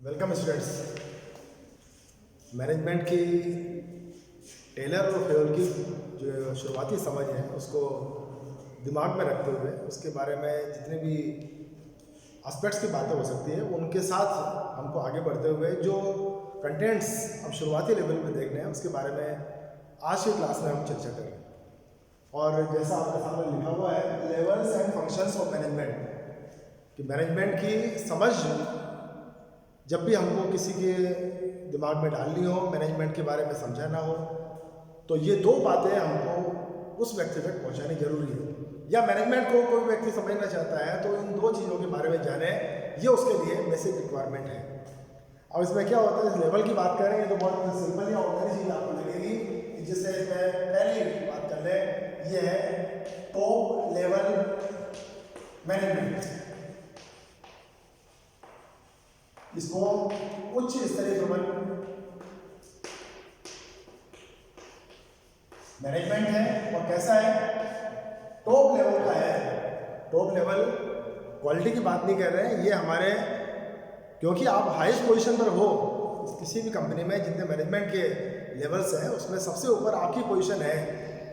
Welcome students. Management की Taylor और favour की जो शुरुआती समझ है उसको दिमाग में रखते हुए उसके बारे में जितने भी एस्पेक्ट्स की बातें हो सकती है उनके साथ हमको आगे बढ़ते हुए जो कंटेंट्स हम शुरुआती लेवल पे देखने हैं उसके बारे में आज की क्लास में हम चर्चा करेंगे। और जैसा आपके सामने लिखा हुआ है levels and functions of management, कि मैनेजमेंट की समझ जब भी हमको किसी के दिमाग में डालनी हो, मैनेजमेंट के बारे में समझाना हो, तो ये दो बातें हमको उस व्यक्ति तक पहुंचानी जरूरी है। या मैनेजमेंट को कोई व्यक्ति समझना चाहता है तो इन दो चीज़ों के बारे में जाने, ये उसके लिए बेसिक रिक्वायरमेंट है। अब इसमें क्या होता है, इस लेवल की बात करेंगे तो बहुत सिंपल या ऑर्डिनरी चीज़ आपको लगेगी कि जिससे इसमें पहली बात कर ले, ये है टॉप लेवल मैनेजमेंट। इसको उच्च स्तरीय प्रबंधन मैनेजमेंट है। और कैसा है, टॉप लेवल का है। टॉप लेवल क्वालिटी की बात नहीं कर रहे हैं, ये हमारे, क्योंकि आप हाईएस्ट पोजीशन पर हो किसी भी कंपनी में, जितने मैनेजमेंट के लेवल्स हैं उसमें सबसे ऊपर आपकी पोजीशन है,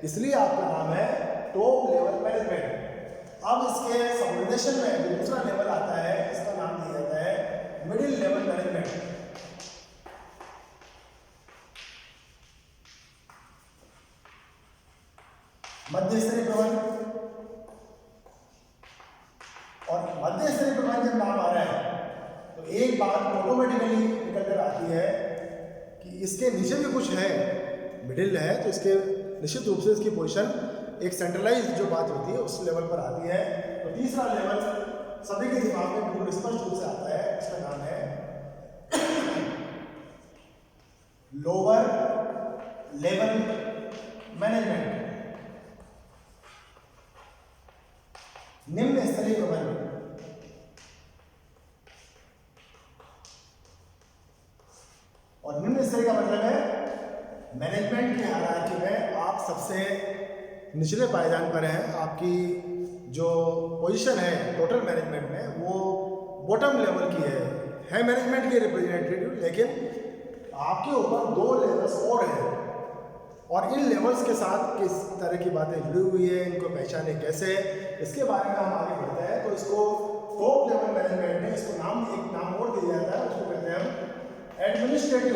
इसलिए आपका नाम है टॉप लेवल मैनेजमेंट। अब इसके सबऑर्डिनेशन में जो दूसरा लेवल आता है इसका नाम दिया जाता है मिडिल लेवल मैनेजमेंट। मध्य स्तरीय प्रबंधन। और मध्य स्तरीय प्रबंधन जब नाम आ रहा है तो एक बात ऑटोमेटिकली निकल कर आती है कि इसके नीचे भी कुछ है, मिडिल है, तो इसके निश्चित रूप से इसकी पोजीशन एक सेंट्रलाइज जो बात होती है उस लेवल पर आती है। तो तीसरा लेवल सभी के दिमाग में बिल्कुल स्पष्ट रूप से आता है, इसका नाम है लोअर लेवल मैनेजमेंट, निम्न स्तरीय प्रबंधन। और निम्न स्तरीय का मतलब है मैनेजमेंट की हायरार्की में आप सबसे निचले पायदान पर हैं। आपकी जो पोजीशन है टोटल मैनेजमेंट में वो बॉटम लेवल की है मैनेजमेंट के रिप्रेजेंटेटिव, लेकिन आपके ऊपर दो लेवल्स और हैं। और इन लेवल्स के साथ किस तरह की बातें जुड़ी हुई है, इनको पहचाने कैसे, इसके बारे में हम आगे बढ़ते हैं। तो इसको टॉप लेवल मैनेजमेंट में इसको एक नाम और दिया जाता है, उसको कहते हैं हम एडमिनिस्ट्रेटिव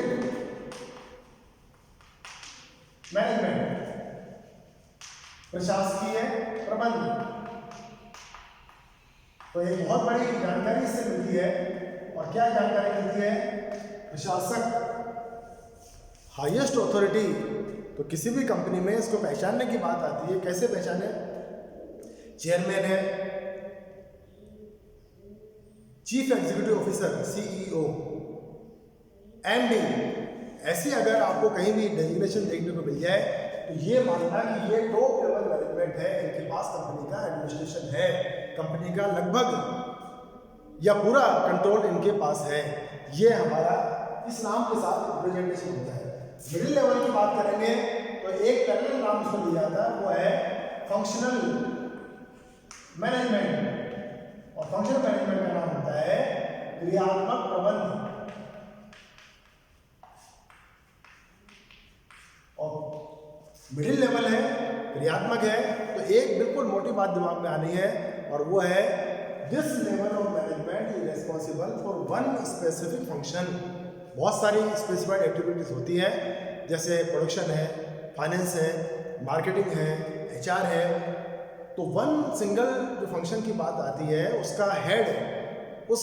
मैनेजमेंट, प्रशासकीय प्रबंधन। तो एक बहुत बड़ी जानकारी इससे मिलती है। और क्या जानकारी मिलती है, प्रशासक, हाईएस्ट अथॉरिटी। तो किसी भी कंपनी में इसको पहचानने की बात आती है, कैसे पहचाने, चेयरमैन है, chief executive officer CEO, MD, ऐसी अगर आपको कहीं भी डेजिग्नेशन देखने को मिल जाए तो ये मानना कि ये टॉप लेवल मैनेजमेंट है, इनके पास कंपनी का एडमिनिस्ट्रेशन है, कंपनी का लगभग या पूरा कंट्रोल इनके पास है। ये हमारा इस नाम के साथ रिप्रेजेंटेशन होता है। मिडिल लेवल की बात करेंगे तो एक पैरेलल नाम उसको दिया जाता है, वो है फंक्शनल मैनेजमेंट। और फंक्शनल मैनेजमेंट का नाम होता है क्रियात्मक प्रबंधन। और मिडिल लेवल है, क्रियात्मक है, तो एक बिल्कुल मोटी बात दिमाग में आनी है, और वो है this level of management is responsible for one specific function. बहुत सारी स्पेसिफाइड एक्टिविटीज होती हैं, जैसे प्रोडक्शन है, फाइनेंस है, मार्केटिंग है, एचआर है। तो वन सिंगल जो फंक्शन की बात आती है उसका हेड, उस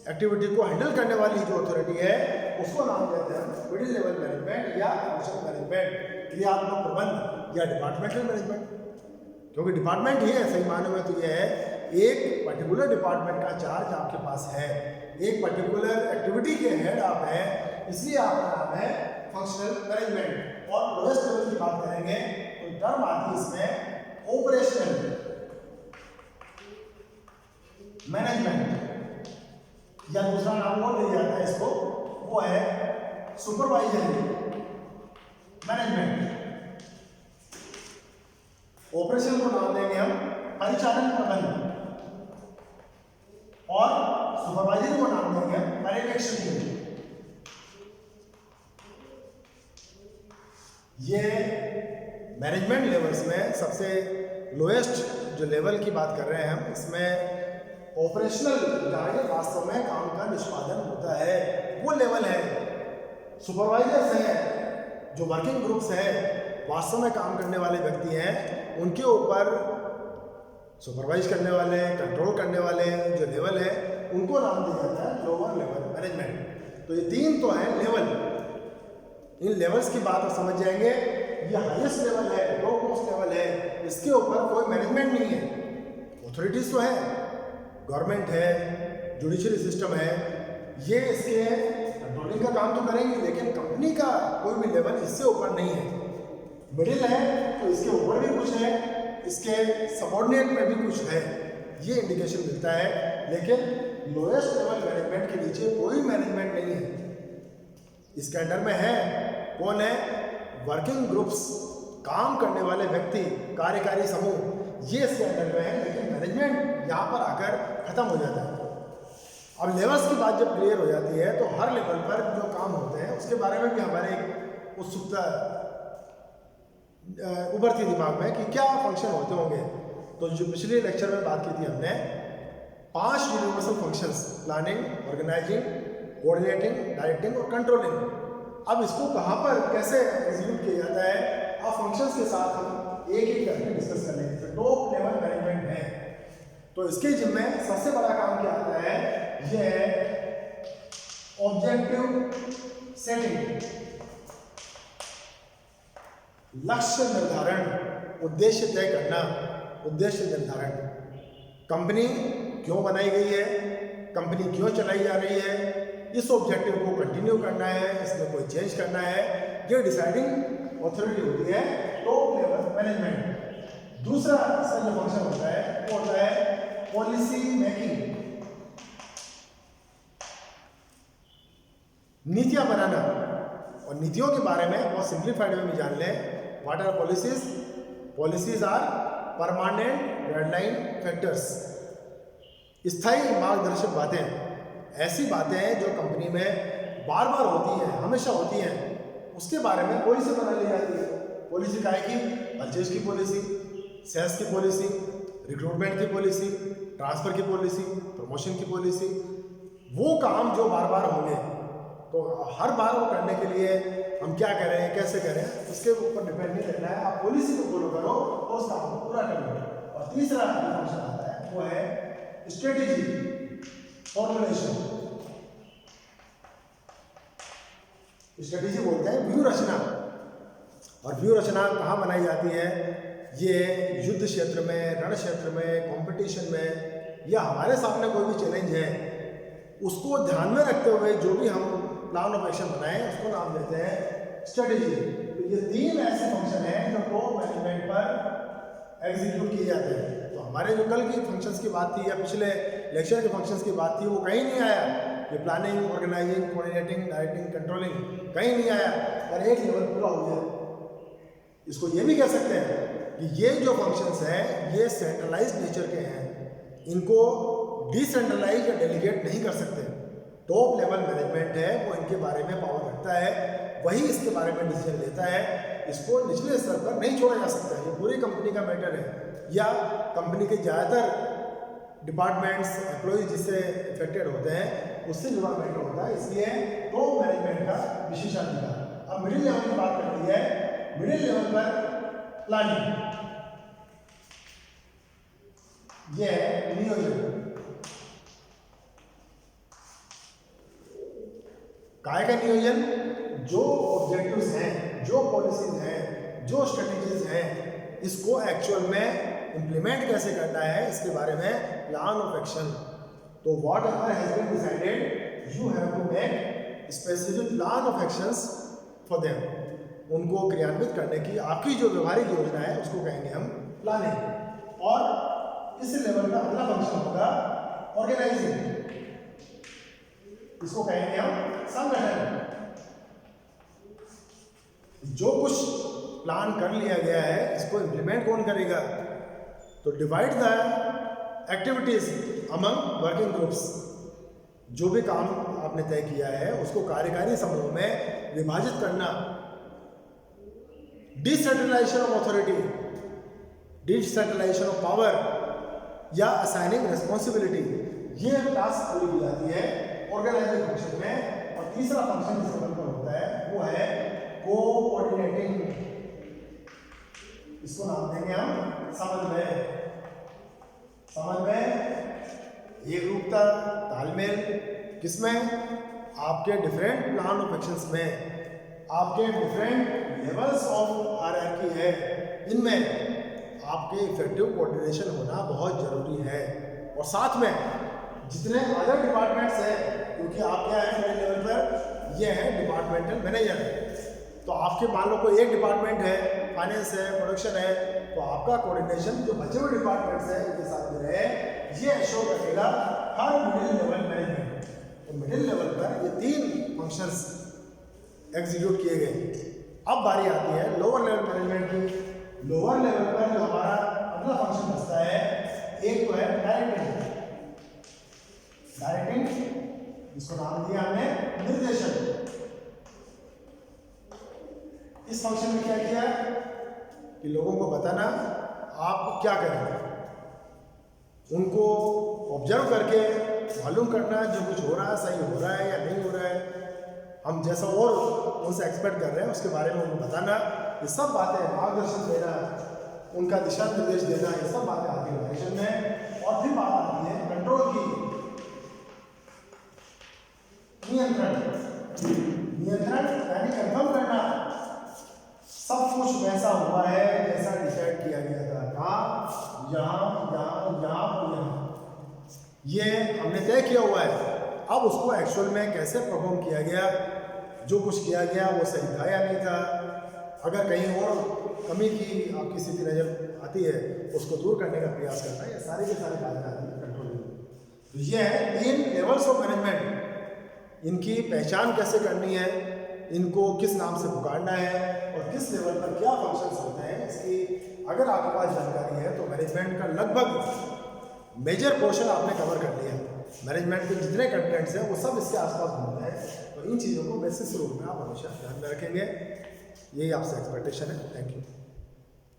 एक्टिविटी को हैंडल करने वाली जो अथॉरिटी है उसको नाम देते हैं मिडिल लेवल मैनेजमेंट या फंक्शनल मैनेजमेंट, क्रियात्मक प्रबंधन या डिपार्टमेंटल मैनेजमेंट। क्योंकि डिपार्टमेंट ही है सही मायने में, तो यह है एक पर्टिकुलर डिपार्टमेंट का चार्ज आपके पास है, एक पर्टिकुलर एक्टिविटी के हेड आप हैं, इसलिए आपका नाम है फंक्शनल मैनेजमेंट। और लोएस्ट लेवल की बात करेंगे तो टर्म आती है इसमें ऑपरेशनल मैनेजमेंट, या दूसरा नाम और दिया जाता है इसको, वो है सुपरवाइजरी मैनेजमेंट। ऑपरेशन को नाम देंगे हम परिचालन प्रबंधन, और सुपरवाइजरी को नाम देंगे हम पर्यवेक्षण। ये मैनेजमेंट लेवल्स में सबसे लोएस्ट जो लेवल की बात कर रहे हैं हम, इसमें ऑपरेशनल जहाँ वास्तव में काम का निष्पादन होता है वो लेवल है। सुपरवाइजर्स हैं, जो वर्किंग ग्रुप्स हैं, वास्तव में काम करने वाले व्यक्ति हैं, उनके ऊपर सुपरवाइज करने वाले, कंट्रोल करने वाले जो लेवल है उनको नाम दिया जाता है लोअर लेवल मैनेजमेंट। तो ये तीन तो हैं लेवल। इन लेवल्स की बात आप समझ जाएंगे। ये हाईएस्ट लेवल है, टॉप मोस्ट लेवल है, इसके ऊपर कोई मैनेजमेंट नहीं है। अथॉरिटीज तो है, गवर्नमेंट है, जुडिशरी सिस्टम है, ये इसके कंट्रोलिंग का काम तो करेंगे, लेकिन कंपनी का कोई भी लेवल इससे ऊपर नहीं है। मिडिल है तो इसके ऊपर भी कुछ है, इसके सबऑर्डिनेट में भी कुछ है, ये इंडिकेशन मिलता है। लेकिन लोएस्ट लेवल मैनेजमेंट के नीचे कोई मैनेजमेंट नहीं है। इसके अंडर में है कौन है? वर्किंग ग्रुप्स, काम करने वाले व्यक्ति, कार्यकारी समूह, ये इसके अंडर में है। लेकिन मैनेजमेंट यहाँ पर आकर खत्म हो जाता है। अब लेवल्स की बात जब क्लियर हो जाती है तो हर लेवल पर जो काम होते हैं उसके बारे में भी हमारे एक उत्सुकता उभरती दिमाग में कि क्या फंक्शन होते होंगे। तो जो पिछले लेक्चर में बात की थी हमने 5 universal functions, planning, organising, coordinating, directing और कंट्रोलिंग। अब इसको कहाँ पर कैसे एग्जीक्यूट किया जाता है, अब फंक्शंस के साथ हम एक एक करके डिस्कस कर लेंगे। तो टॉप लेवल मैनेजमेंट है, तो इसके जिम्मे सबसे बड़ा काम क्या आता है, ये है ऑब्जेक्टिव सेटिंग, लक्ष्य निर्धारण, उद्देश्य तय करना, उद्देश्य निर्धारण। कंपनी क्यों बनाई गई है, कंपनी क्यों चलाई जा रही है, इस ऑब्जेक्टिव को कंटिन्यू करना है, इसमें कोई चेंज करना है, ये डिसाइडिंग अथॉरिटी होती है टॉप लेवल मैनेजमेंट। दूसरा इसका जो फंक्शन होता है वो होता है पॉलिसी मेकिंग, नीतियां बनाना। और नीतियों के बारे में बहुत सिंप्लीफाइड वे में जान लें। What are policies? Policies are permanent guideline factors, स्थायी मार्गदर्शक बातें, ऐसी बातें हैं जो कंपनी में बार बार होती हैं, हमेशा होती हैं, उसके बारे में पॉलिसी बना ली जाती है। पॉलिसी काय की? परचेज की पॉलिसी, सेल्स की पॉलिसी, रिक्रूटमेंट की पॉलिसी, ट्रांसफर की पॉलिसी, प्रमोशन की पॉलिसी। वो काम जो बार बार होंगे, तो हर बार वो करने के लिए हम क्या करें, कैसे करें, उसके ऊपर डिपेंड नहीं करना है। आप पॉलिसी को फॉलो करो और उस काम को पूरा करो। और तीसरा जो फंक्शन आता है वो है स्ट्रेटेजी फॉर्मुलेशन। स्ट्रेटेजी बोलते हैं व्यू रचना। और व्यू रचना कहाँ बनाई जाती है? ये युद्ध क्षेत्र में, रण क्षेत्र में, कंपटीशन में, या हमारे सामने कोई भी चैलेंज है उसको ध्यान में रखते हुए जो भी हम प्लान ऑफ एक्शन बनाएं उसको नाम देते हैं स्ट्रेटेजी। तो ये तीन ऐसे फंक्शन हैं जो टॉप मैनेजमेंट पर एग्जीक्यूट किए जाते हैं। तो हमारे जो कल की फंक्शंस की बात थी या पिछले लेक्चर के फंक्शंस की बात थी, वो कहीं नहीं आया। ये planning, organising, coordinating, directing, controlling कहीं नहीं आया, और एक लेवल पूरा हो गया। इसको ये भी कह सकते हैं कि ये जो फंक्शंस हैं ये सेंट्रलाइज्ड नेचर के हैं, इनको डिसेंट्रलाइज या डेलीगेट नहीं कर सकते। टॉप लेवल मैनेजमेंट है वो इनके बारे में पावर रखता है, वही इसके बारे में डिसीजन लेता है। इसको निचले स्तर पर नहीं छोड़ा जा सकता। ये पूरी कंपनी का मैटर है, या कंपनी के ज़्यादातर डिपार्टमेंट्स, एम्प्लॉयज जिससे इफेक्टेड होते हैं उससे जुड़ा मैटर होता है। इसलिए टॉप मैनेजमेंट का विशेषाधिकार। अब मिडिल लेवल की बात करती है। मिडिल लेवल पर प्लानिंग, ये नियोजन। काय का नियोजन? जो ऑब्जेक्टिव्स हैं, जो पॉलिसीज हैं, जो स्ट्रेटेजीज हैं, इसको एक्चुअल में इम्प्लीमेंट कैसे करना है इसके बारे में प्लान ऑफ एक्शन। तो whatever has been decided you have to make specific plan of actions for them. उनको क्रियान्वित करने की आपकी जो व्यवहारिक योजना है उसको कहेंगे हम प्लानिंग। और इस लेवल का अगला फंक्शन होगा ऑर्गेनाइजिंग, इसको कहेंगे हम संगठन। जो कुछ प्लान कर लिया गया है इसको इम्प्लीमेंट कौन करेगा? तो divide the activities among working groups. जो भी काम आपने तय किया है उसको कार्यकारी समूह में विभाजित करना। Decentralisation of authority, decentralisation of power या असाइनिंग रिस्पॉन्सिबिलिटी, ये टास्क पूरी की जाती है ऑर्गेनाइजिंग फंक्शन में। और तीसरा फंक्शन इस लेवल पर होता है वो है कोऑर्डिनेटिंग, इसको नाम देंगे हम समन्वय। समन्वय, एकरूपता, तालमेल, किसमें? आपके डिफरेंट प्लान ऑफ एक्शंस में, आपके डिफरेंट लेवल्स ऑफ हायरार्की है, इनमें आपके इफेक्टिव कोऑर्डिनेशन होना बहुत जरूरी है। और साथ में जितने अदर डिपार्टमेंट्स हैं, क्योंकि आप क्या है मिडिल लेवल पर, ये है डिपार्टमेंटल मैनेजर। तो आपके मान लो कोई एक डिपार्टमेंट है, फाइनेंस है, प्रोडक्शन है, तो आपका कोऑर्डिनेशन जो बचे हुए डिपार्टमेंट्स हैं इनके साथ में रहे, ये एश्योर करेगा हर मिडिल लेवल मैनेजमेंट। तो मिडिल लेवल पर ये 3 फंक्शंस एग्जीक्यूट किए गए। अब बारी आती है लोअर लेवल मैनेजमेंट की। लोअर लेवल पर जो हमारा अगला फंक्शन बचता है, एक तो है डायरेक्टिंग। डायरेक्टिंग, इसको नाम दिया हमने निर्देशन। इस फंक्शन में क्या किया कि लोगों को बताना आप क्या करें, उनको ऑब्जर्व करके मालूम करना जो कुछ हो रहा है सही हो रहा है या नहीं हो रहा है, हम जैसा और उनसे एक्सपेक्ट कर रहे हैं उसके बारे में उनको बताना। ये सब बातें, मार्गदर्शन देना, उनका दिशा निर्देश देना, ये सब बातें आती है डायरेक्शन में। और फिर बात आती है कंट्रोल की, नियंत्रण। नियंत्रण यानी कंफर्म करना सब कुछ वैसा हुआ है जैसा डिसाइड किया गया था। कहाँ? यहाँ, यहाँ, यहाँ और यहाँ, ये हमने तय किया हुआ है। अब उसको एक्चुअल में कैसे परफॉर्म किया गया, जो कुछ किया गया वो सही था या नहीं था, अगर कहीं और कमी की आपकी स्थिति नजर आती है उसको दूर करने का प्रयास करना, ये सारी के सारी बातें आती है कंट्रोल में। तो ये है 3 लेवल्स ऑफ मैनेजमेंट। इनकी पहचान कैसे करनी है, इनको किस नाम से पुकारना है और किस लेवल पर क्या फंक्शंस होते हैं, इसकी अगर आपके पास जानकारी है तो मैनेजमेंट का लगभग मेजर पोर्शन आपने कवर कर लिया। मैनेजमेंट के जितने कंटेंट्स हैं वो सब इसके आसपास घूमते हैं। तो इन चीज़ों को बेसिस रूप में आप हमेशा ध्यान में रखेंगे, यही आपसे एक्सपेक्टेशन है। Thank you.